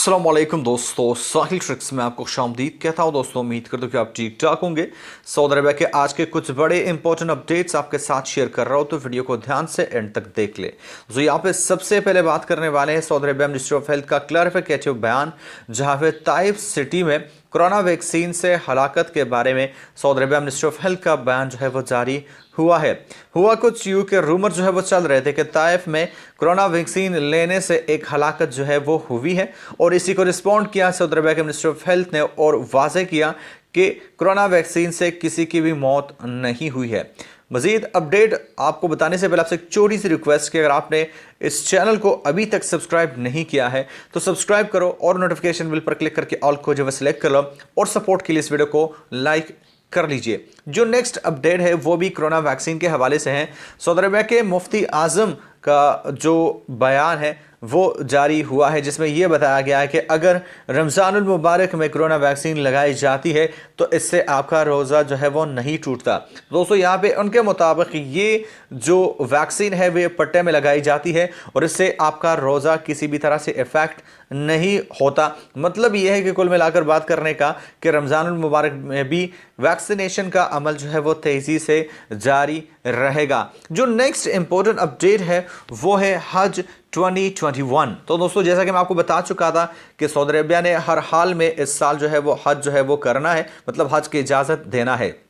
अस्सलाम वालेकुम दोस्तों, साहिल ट्रिक्स में आपको खुशामदीद कहता हूं। दोस्तों उम्मीद करता हूं कि आप ठीक ठाक होंगे। सऊदी अरबिया के आज के कुछ बड़े इंपॉर्टेंट अपडेट्स आपके साथ शेयर कर रहा हूं, तो वीडियो को ध्यान से एंड तक देख ले। तो यहाँ पे सबसे पहले बात करने वाले हैं Saudi Arabia ministry of health का क्लैरिफिकेटिव बयान, जहां पे ताइफ सिटी में कोरोना वैक्सीन से हलाकत के बारे में Saudi Arabia ministry of health का बयान जो है वो जारी हुआ कुछ यूं के रूमर जो है वो चल रहे थे कि ताइफ में कोरोना वैक्सीन लेने से एक हलाकत जो है वो हुई है, और इसी को रिस्पॉन्ड किया सऊदी अरबिया के मिनिस्ट्री ऑफ हेल्थ ने और वाजे किया कि कोरोना वैक्सीन से किसी की भी मौत नहीं हुई है। मजीद अपडेट आपको बताने से पहले आपसे एक छोटी सी रिक्वेस्ट कि अगर आपने इस चैनल को अभी तक सब्सक्राइब नहीं किया है तो सब्सक्राइब करो और नोटिफिकेशन बिल पर क्लिक करके ऑल को जो है सेलेक्ट कर लो, और सपोर्ट के लिए इस वीडियो को लाइक कर लीजिए। जो नेक्स्ट अपडेट है वो भी कोरोना वैक्सीन के हवाले से है। सऊदी अरबिया के मुफ्ती आजम का जो बयान है वो जारी हुआ है, जिसमें यह बताया गया है कि अगर रमज़ानुल मुबारक में कोरोना वैक्सीन लगाई जाती है तो इससे आपका रोज़ा जो है वो नहीं टूटता। दोस्तों यहाँ पे उनके मुताबिक ये जो वैक्सीन है वे पट्टे में लगाई जाती है और इससे आपका रोज़ा किसी भी तरह से इफ़ेक्ट नहीं होता। मतलब यह है कि कुल मिलाकर बात करने का कि रमज़ानुल मुबारक में भी वैक्सीनेशन का अमल जो है वो तेज़ी से जारी रहेगा। जो नेक्स्ट इंपॉर्टेंट अपडेट है वो है हज 2021। तो दोस्तों जैसा कि मैं आपको बता चुका था कि सऊदी अरबिया ने हर हाल में इस साल जो है वो हज जो है वो करना है, मतलब हज की इजाज़त देना है।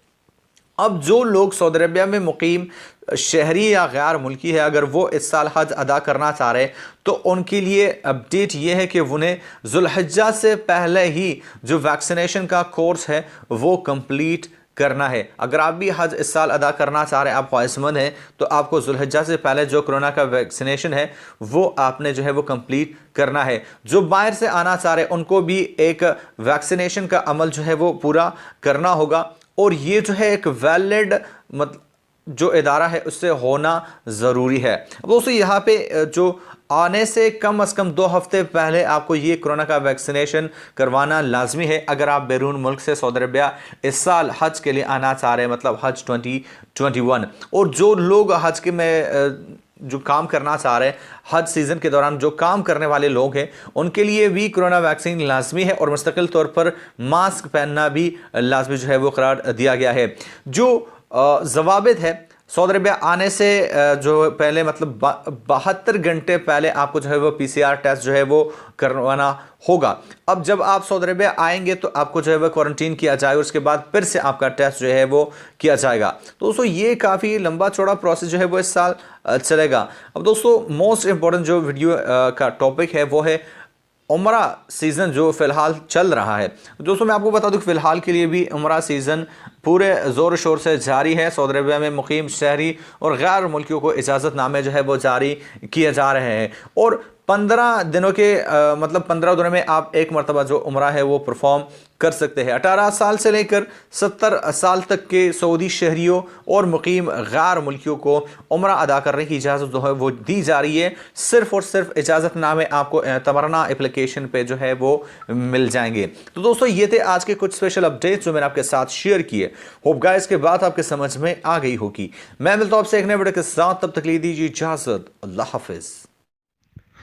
अब जो लोग सऊदी अरबिया में मुकीम शहरी या गैर मुल्की है, अगर वो इस साल हज अदा करना चाह रहे हैं तो उनके लिए अपडेट ये है कि उन्हें जुल्हिज्जा से पहले ही जो वैक्सीनेशन का कोर्स है वो कंप्लीट करना है। अगर आप भी हज इस साल अदा करना चाह रहे हैं, आप ख्वाहिशमंद हैं, तो आपको जुल्हिज्जा से पहले जो कोरोना का वैक्सीनेशन है वो आपने जो है वो कंप्लीट करना है। जो बाहर से आना चाह रहे हैं उनको भी एक वैक्सीनेशन का अमल जो है वो पूरा करना होगा, और ये जो है एक वैलिड मतलब जो इदारा है उससे होना ज़रूरी है। अब दोस्तों यहाँ पे जो आने से कम अज़ कम 2 हफ्ते पहले आपको ये कोरोना का वैक्सीनेशन करवाना लाजमी है अगर आप बैरून मुल्क से सऊदी अरबिया इस साल हज के लिए आना चाह रहे हैं, मतलब हज 2021। और जो लोग हज के में जो काम करना चाह रहे हैं, हज सीज़न के दौरान जो काम करने वाले लोग हैं उनके लिए भी कोरोना वैक्सीन लाजमी है, और मुस्तकिल तौर पर मास्क पहनना भी लाजमी जो है वो करार दिया गया है। जो ज़वाबित है सऊदी अरबिया आने से जो पहले मतलब 72 घंटे पहले आपको जो है वो PCR टेस्ट जो है वो करवाना होगा। अब जब आप सऊदी अरबिया आएंगे तो आपको जो है वो क्वारंटीन किया जाएगा, उसके बाद फिर से आपका टेस्ट जो है वो किया जाएगा। तो दोस्तों ये काफ़ी लंबा चौड़ा प्रोसेस जो है वो इस साल चलेगा। अब दोस्तों मोस्ट इंपॉर्टेंट जो वीडियो का टॉपिक है वो है उम्रा सीज़न जो फ़िलहाल चल रहा है। दोस्तों मैं आपको बता दूं कि फ़िलहाल के लिए भी उम्रा सीज़न पूरे ज़ोर शोर से जारी है। सऊदी अरबिया में मुकीम शहरी और गैर मुल्कियों को इजाज़तनामे जो है वो जारी किए जा रहे हैं, और 15 दिनों के मतलब 15 दिनों में आप एक मरतबा जो उम्रा है वो परफॉर्म कर सकते हैं। 18 साल से लेकर 70 साल तक के सऊदी शहरियों और मुकीम गैर मुल्कियों को उम्रा अदा करने की इजाज़त जो है वो दी जा रही है। सिर्फ़ और सिर्फ इजाज़तनामे आपको तमन्ना एप्लीकेशन पे जो है वो मिल जाएंगे। तो दोस्तों ये थे आज के कुछ स्पेशल अपडेट्स जो मैंने आपके साथ शेयर किए। होप गाइस के बात आपके समझ में आ गई होगी। मैं मिलता हूं आपसे एक नए वीडियो के साथ, तब तक ले दीजिए इजाज़त। अल्लाह हाफिज़।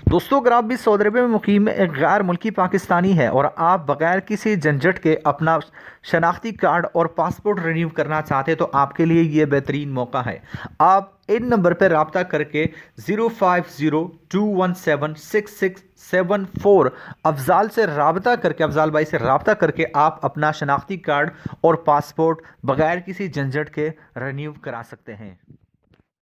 दोस्तों अगर आप भी सऊदी अरबिया में मुकीम एक गैर मुल्की पाकिस्तानी है और आप बगैर किसी झंझट के अपना शनाख्ती कार्ड और पासपोर्ट रिन्यू करना चाहते हैं तो आपके लिए ये बेहतरीन मौका है। आप इन नंबर पर रब्ता करके 0502176674 अफजाल से रब्ता करके अफजाल भाई से रब्ता करके आप अपना शनाख्ती कार्ड और पासपोर्ट बगैर किसी झंझट के रिन्यू करा सकते हैं।